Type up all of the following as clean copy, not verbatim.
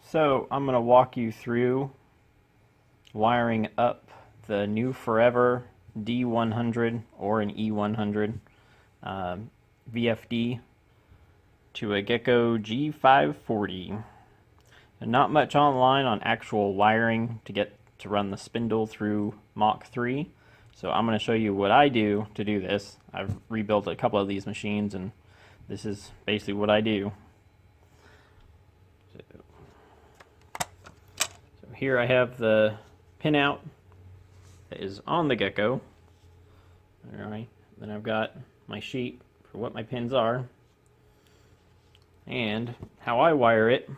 So I'm going to walk you through wiring up the Nowforever D100 or an E100 VFD to a Gecko G540. And not much online on actual wiring to get to run the spindle through Mach3. So I'm going to show you what I do to do this. I've rebuilt a couple of these machines and this is basically what I do. So here I have the pinout that is on the Gecko. Alright, then I've got my sheet for what my pins are. And how I wire it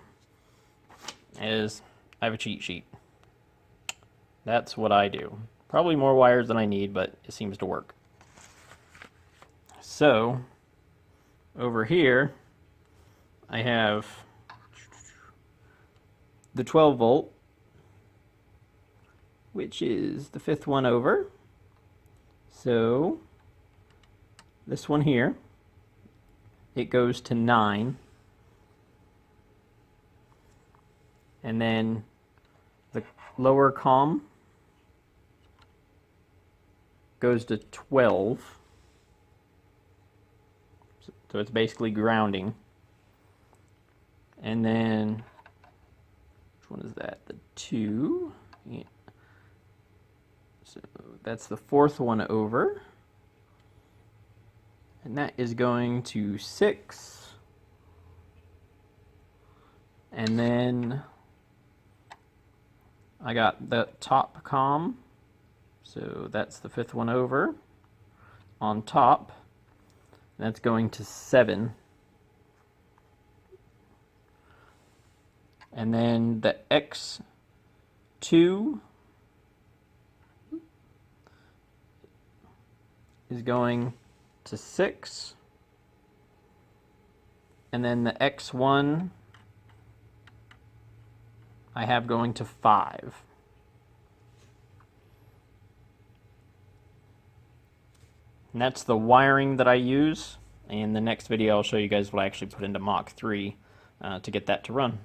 is I have a cheat sheet. That's what I do. Probably more wires than I need, but it seems to work. So over here I have the 12 volt, which is the fifth one over. So this one here, it goes to 9. And then the lower comm goes to 12. So it's basically grounding. And then, which one is that? The 2. Yeah. So that's the fourth one over. And that is going to 6. And then I got the top comm, so that's the fifth one over on top. That's going to 7. And then the X2 is going to 6. And then the X1 I have going to 5. And that's the wiring that I use. In the next video I'll show you guys what I actually put into Mach3 to get that to run.